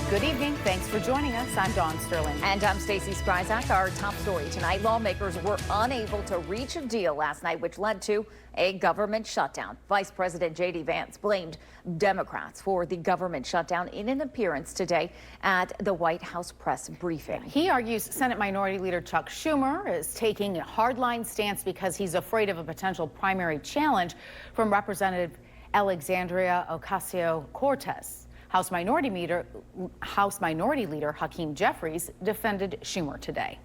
Good evening. Thanks for joining us. I'm Dawn Sterling. And I'm Stacey Spryzak. Our top story tonight. Lawmakers were unable to reach a deal last night, which led to a government shutdown. Vice President J.D. Vance blamed Democrats for the government shutdown in an appearance today at the White House press briefing. He argues Senate Minority Leader Chuck Schumer is taking a hardline stance because he's afraid of a potential primary challenge from Representative Alexandria Ocasio-Cortez. House Minority Leader Hakeem Jeffries defended Schumer today.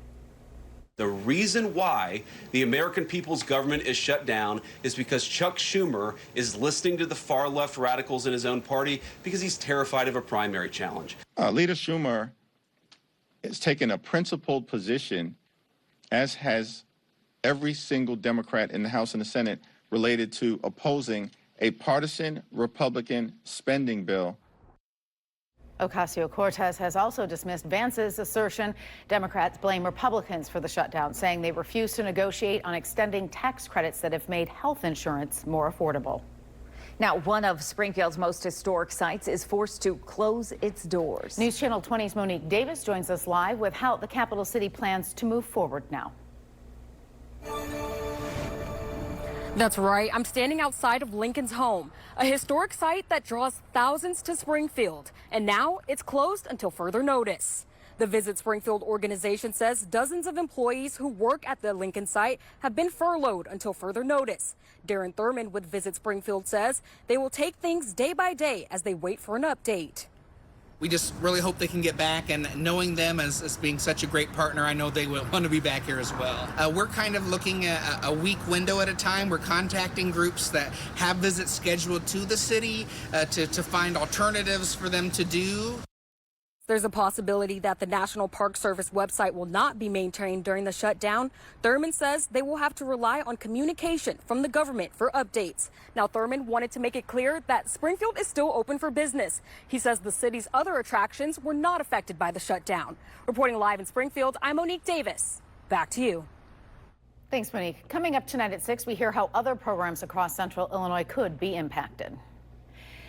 The reason why the American people's government is shut down is because Chuck Schumer is listening to the far left radicals in his own party because he's terrified of a primary challenge. Leader Schumer has taken a principled position, as has every single Democrat in the House and the Senate, related to opposing a partisan Republican spending bill. Ocasio-Cortez has also dismissed Vance's assertion Democrats blame Republicans for the shutdown, saying they refuse to negotiate on extending tax credits that have made health insurance more affordable. Now, one of Springfield's most historic sites is forced to close its doors. News Channel 20's Monique Davis joins us live with how the capital city plans to move forward now. That's right. I'm standing outside of Lincoln's home, a historic site that draws thousands to Springfield. And now it's closed until further notice. The Visit Springfield organization says dozens of employees who work at the Lincoln site have been furloughed until further notice. Darren Thurman with Visit Springfield says they will take things day by day as they wait for an update. We just really hope they can get back, and knowing them as being such a great partner, I know they will want to be back here as well. We're kind of looking at a week window at a time. We're contacting groups that have visits scheduled to the city to find alternatives for them to do. There's a possibility that the National Park Service website will not be maintained during the shutdown. Thurman says they will have to rely on communication from the government for updates. Now, Thurman wanted to make it clear that Springfield is still open for business. He says the city's other attractions were not affected by the shutdown. Reporting live in Springfield, I'm Monique Davis. Back to you. Thanks, Monique. Coming up tonight at 6, we hear how other programs across Central Illinois could be impacted.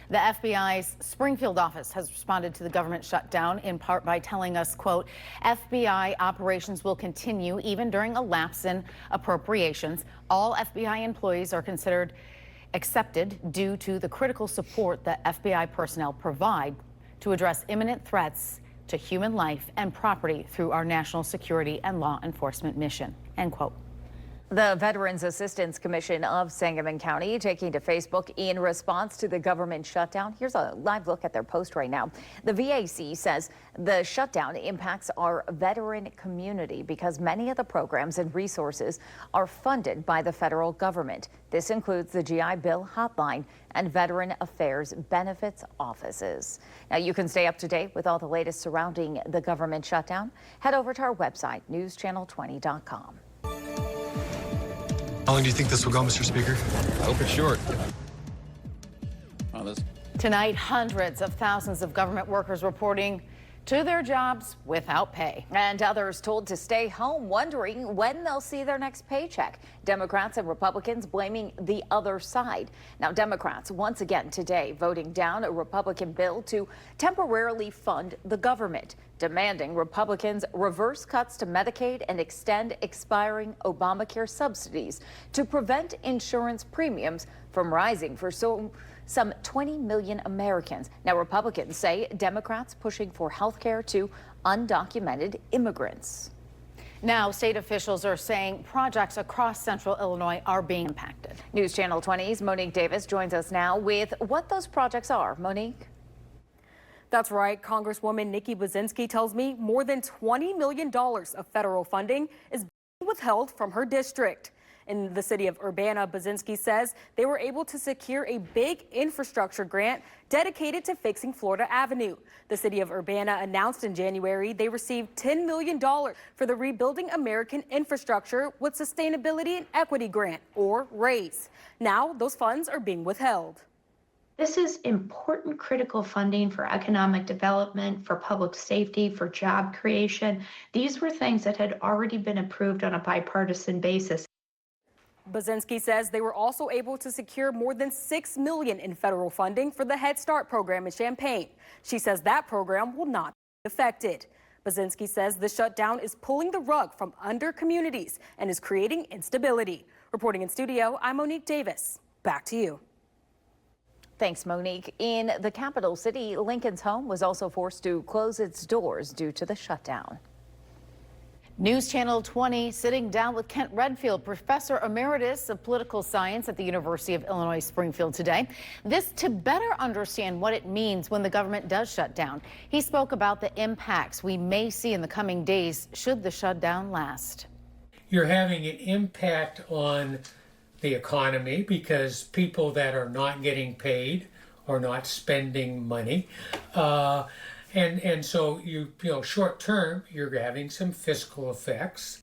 The FBI's Springfield office has responded to the government shutdown in part by telling us, quote, FBI operations will continue even during a lapse in appropriations. All FBI employees are considered accepted due to the critical support that FBI personnel provide to address imminent threats to human life and property through our national security and law enforcement mission, end quote. The Veterans Assistance Commission of Sangamon County taking to Facebook in response to the government shutdown. Here's a live look at their post right now. The VAC says the shutdown impacts our veteran community because many of the programs and resources are funded by the federal government. This includes the GI Bill hotline and Veteran Affairs benefits offices. Now, you can stay up to date with all the latest surrounding the government shutdown. Head over to our website, newschannel20.com. How long do you think this will go, Mr. Speaker? I hope it's short. Tonight, hundreds of thousands of government workers reporting to their jobs without pay. And others told to stay home, wondering when they'll see their next paycheck. Democrats and Republicans blaming the other side. Now, Democrats once again today voting down a Republican bill to temporarily fund the government, demanding Republicans reverse cuts to Medicaid and extend expiring Obamacare subsidies to prevent insurance premiums from rising for some 20 million Americans. Now, Republicans say Democrats pushing for health care to undocumented immigrants. Now, state officials are saying projects across Central Illinois are being impacted. News Channel 20's Monique Davis joins us now with what those projects are. Monique? That's right. Congresswoman Nikki Buzinski tells me more than $20 million of federal funding is being withheld from her district. In the city of Urbana, Buzinski says they were able to secure a big infrastructure grant dedicated to fixing Florida Avenue. The city of Urbana announced in January they received $10 million for the Rebuilding American Infrastructure with Sustainability and Equity Grant, or RAISE. Now those funds are being withheld. This is important, critical funding for economic development, for public safety, for job creation. These were things that had already been approved on a bipartisan basis. Bazinski says they were also able to secure more than $6 million in federal funding for the Head Start program in Champaign. She says that program will not be affected. Bazinski says the shutdown is pulling the rug from under communities and is creating instability. Reporting in studio, I'm Monique Davis. Back to you. Thanks, Monique. In the capital city, Lincoln's home was also forced to close its doors due to the shutdown. News Channel 20 sitting down with Kent Redfield, Professor Emeritus of Political Science at the University of Illinois Springfield today. This to better understand what it means when the government does shut down. He spoke about the impacts we may see in the coming days should the shutdown last. You're having an impact on the economy because people that are not getting paid are not spending money. And so you know, short term, you're having some fiscal effects.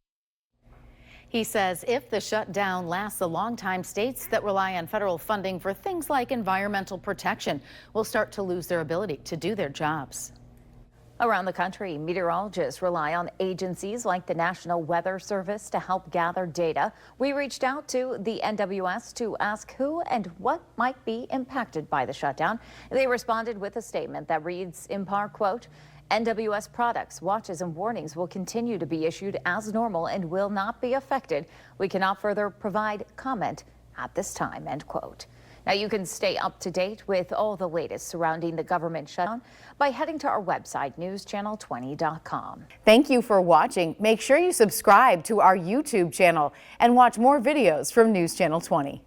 He says if the shutdown lasts a long time, states that rely on federal funding for things like environmental protection will start to lose their ability to do their jobs. Around the country, meteorologists rely on agencies like the National Weather Service to help gather data. We reached out to the NWS to ask who and what might be impacted by the shutdown. They responded with a statement that reads in part, quote, NWS products, watches and warnings will continue to be issued as normal and will not be affected. We cannot further provide comment at this time, end quote. Now, you can stay up to date with all the latest surrounding the government shutdown by heading to our website, newschannel20.com. Thank you for watching. Make sure you subscribe to our YouTube channel and watch more videos from News Channel 20.